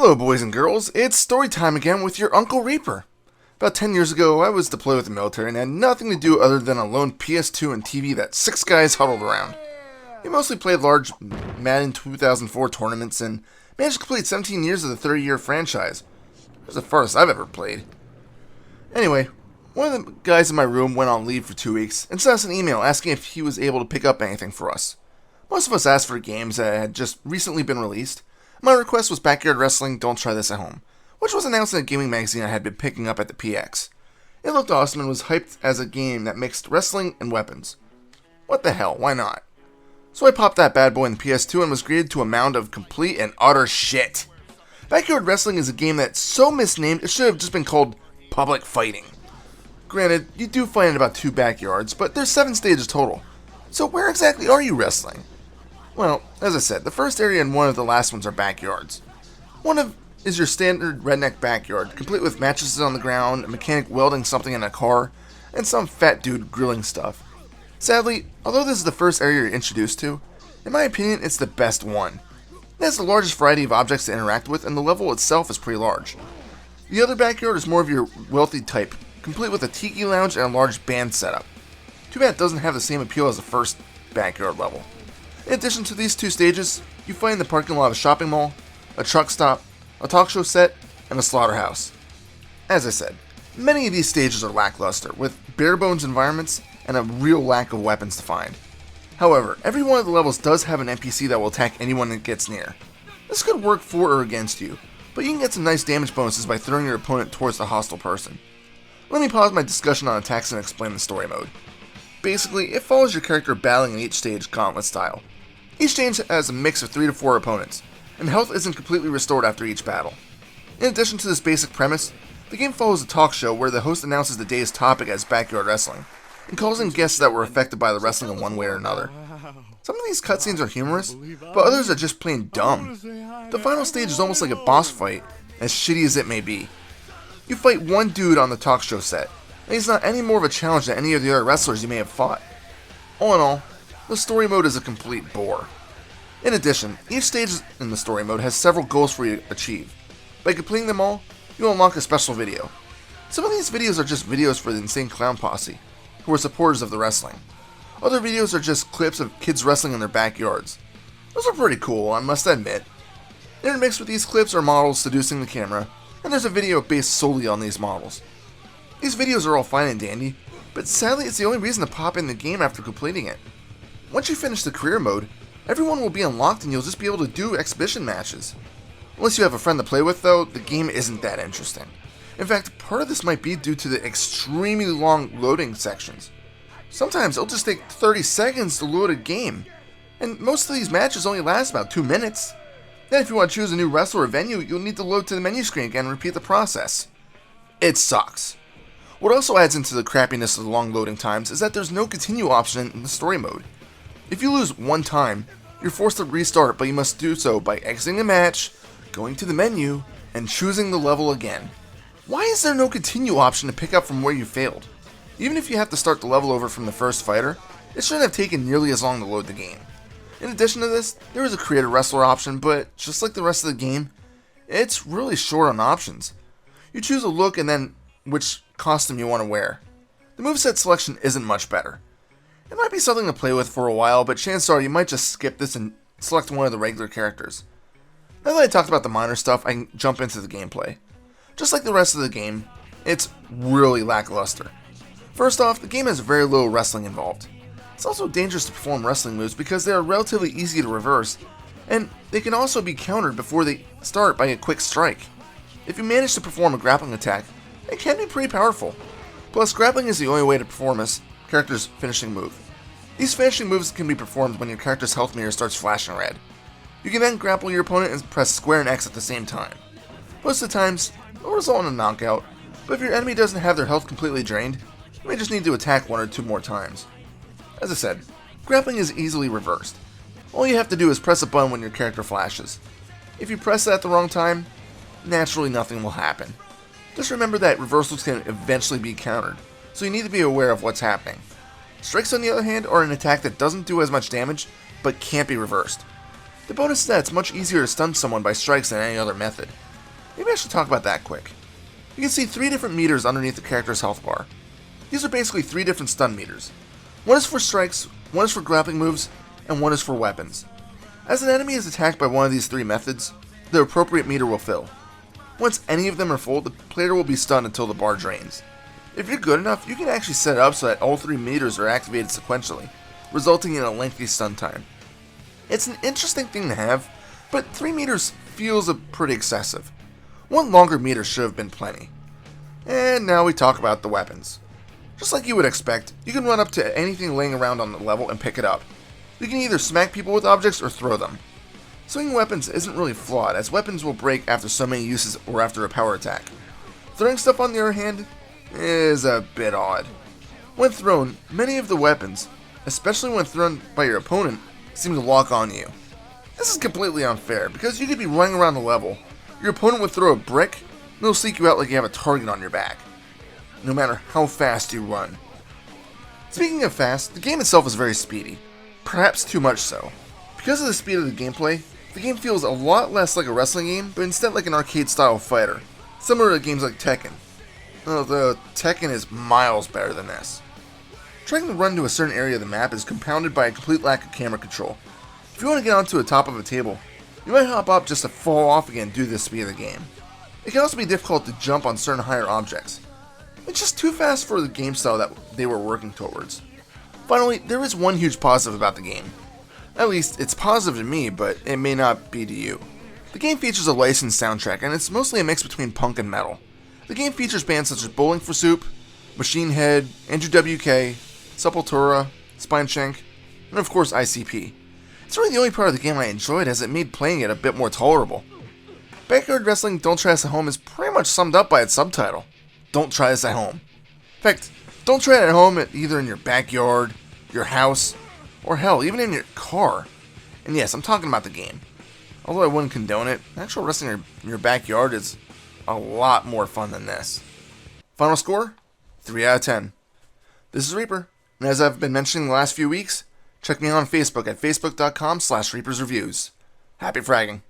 Hello, boys and girls. It's story time again with your Uncle Reaper. About 10 years ago, I was deployed with the military and had nothing to do other than a lone PS2 and TV that 6 guys huddled around. We mostly played large Madden 2004 tournaments and managed to complete 17 years of the 30-year franchise. It was the farthest I've ever played. Anyway, one of the guys in my room went on leave for 2 weeks and sent us an email asking if he was able to pick up anything for us. Most of us asked for games that had just recently been released. My request was Backyard Wrestling Don't Try This at Home, which was announced in a gaming magazine I had been picking up at the PX. It looked awesome and was hyped as a game that mixed wrestling and weapons. What the hell, why not? So I popped that bad boy in the PS2 and was greeted to a mound of complete and utter shit. Backyard Wrestling is a game that's so misnamed it should have just been called Public Fighting. Granted, you do fight in about 2 backyards, but there's 7 stages total. So where exactly are you wrestling? Well, as I said, the first area and one of the last ones are backyards. One is your standard redneck backyard, complete with mattresses on the ground, a mechanic welding something in a car, and some fat dude grilling stuff. Sadly, although this is the first area you're introduced to, in my opinion, it's the best one. It has the largest variety of objects to interact with, and the level itself is pretty large. The other backyard is more of your wealthy type, complete with a tiki lounge and a large band setup. Too bad it doesn't have the same appeal as the first backyard level. In addition to these 2 stages, you find in the parking lot of a shopping mall, a truck stop, a talk show set, and a slaughterhouse. As I said, many of these stages are lackluster, with bare bones environments and a real lack of weapons to find. However, every one of the levels does have an NPC that will attack anyone that gets near. This could work for or against you, but you can get some nice damage bonuses by throwing your opponent towards the hostile person. Let me pause my discussion on attacks and explain the story mode. Basically, it follows your character battling in each stage gauntlet style. Each stage has a mix of 3 to 4 opponents, and health isn't completely restored after each battle. In addition to this basic premise, the game follows a talk show where the host announces the day's topic as backyard wrestling, and calls in guests that were affected by the wrestling in one way or another. Some of these cutscenes are humorous, but others are just plain dumb. The final stage is almost like a boss fight, as shitty as it may be. You fight one dude on the talk show set, and he's not any more of a challenge than any of the other wrestlers you may have fought. All in all, the story mode is a complete bore. In addition, each stage in the story mode has several goals for you to achieve. By completing them all, you unlock a special video. Some of these videos are just videos for the Insane Clown Posse, who are supporters of the wrestling. Other videos are just clips of kids wrestling in their backyards. Those are pretty cool, I must admit. Intermixed with these clips are models seducing the camera, and there's a video based solely on these models. These videos are all fine and dandy, but sadly it's the only reason to pop in the game after completing it. Once you finish the career mode, everyone will be unlocked and you'll just be able to do exhibition matches. Unless you have a friend to play with though, the game isn't that interesting. In fact, part of this might be due to the extremely long loading sections. Sometimes it'll just take 30 seconds to load a game, and most of these matches only last about 2 minutes. Then if you want to choose a new wrestler or venue, you'll need to load to the menu screen again and repeat the process. It sucks. What also adds into the crappiness of the long loading times is that there's no continue option in the story mode. If you lose one time, you're forced to restart, but you must do so by exiting a match, going to the menu, and choosing the level again. Why is there no continue option to pick up from where you failed? Even if you have to start the level over from the first fighter, it shouldn't have taken nearly as long to load the game. In addition to this, there is a create a wrestler option, but just like the rest of the game, it's really short on options. You choose a look and then which costume you want to wear. The moveset selection isn't much better. It might be something to play with for a while, but chances are you might just skip this and select one of the regular characters. Now that I talked about the minor stuff, I can jump into the gameplay. Just like the rest of the game, it's really lackluster. First off, the game has very little wrestling involved. It's also dangerous to perform wrestling moves because they are relatively easy to reverse, and they can also be countered before they start by a quick strike. If you manage to perform a grappling attack, it can be pretty powerful. Plus, grappling is the only way to perform this character's finishing move. These finishing moves can be performed when your character's health meter starts flashing red. You can then grapple your opponent and press square and X at the same time. Most of the times, it'll result in a knockout, but if your enemy doesn't have their health completely drained, you may just need to attack 1 or 2 more times. As I said, grappling is easily reversed. All you have to do is press a button when your character flashes. If you press it at the wrong time, naturally nothing will happen. Just remember that reversals can eventually be countered, so you need to be aware of what's happening. Strikes, on the other hand, are an attack that doesn't do as much damage, but can't be reversed. The bonus is that it's much easier to stun someone by strikes than any other method. Maybe I should talk about that quick. You can see 3 different meters underneath the character's health bar. These are basically 3 different stun meters. One is for strikes, one is for grappling moves, and one is for weapons. As an enemy is attacked by one of these 3 methods, the appropriate meter will fill. Once any of them are full, the player will be stunned until the bar drains. If you're good enough, you can actually set it up so that all 3 meters are activated sequentially, resulting in a lengthy stun time. It's an interesting thing to have, but 3 meters feels pretty excessive. One longer meter should have been plenty. And now we talk about the weapons. Just like you would expect, you can run up to anything laying around on the level and pick it up. You can either smack people with objects or throw them. Swinging weapons isn't really flawed, as weapons will break after so many uses or after a power attack. Throwing stuff, on the other hand, is a bit odd. When thrown, many of the weapons, especially when thrown by your opponent, seem to lock on you. This is completely unfair, because you could be running around the level, your opponent would throw a brick, and they'll seek you out like you have a target on your back, no matter how fast you run. Speaking of fast, the game itself is very speedy, perhaps too much so. Because of the speed of the gameplay, the game feels a lot less like a wrestling game, but instead like an arcade-style fighter, similar to games like Tekken. Although Tekken is miles better than this. Trying to run to a certain area of the map is compounded by a complete lack of camera control. If you want to get onto the top of a table, you might hop up just to fall off again due to the speed of the game. It can also be difficult to jump on certain higher objects. It's just too fast for the game style that they were working towards. Finally, there is one huge positive about the game. At least, it's positive to me, but it may not be to you. The game features a licensed soundtrack, and it's mostly a mix between punk and metal. The game features bands such as Bowling for Soup, Machine Head, Andrew WK, Sepultura, Spineshank, and of course ICP. It's really the only part of the game I enjoyed, as it made playing it a bit more tolerable. Backyard Wrestling Don't Try This at Home is pretty much summed up by its subtitle, Don't Try This at Home. In fact, don't try it at home, either in your backyard, your house, or hell, even in your car. And yes, I'm talking about the game. Although I wouldn't condone it, actual wrestling in your backyard is a lot more fun than this. Final score? 3 out of 10. This is Reaper, and as I've been mentioning the last few weeks, check me out on Facebook at facebook.com/ReapersReviews. Happy fragging.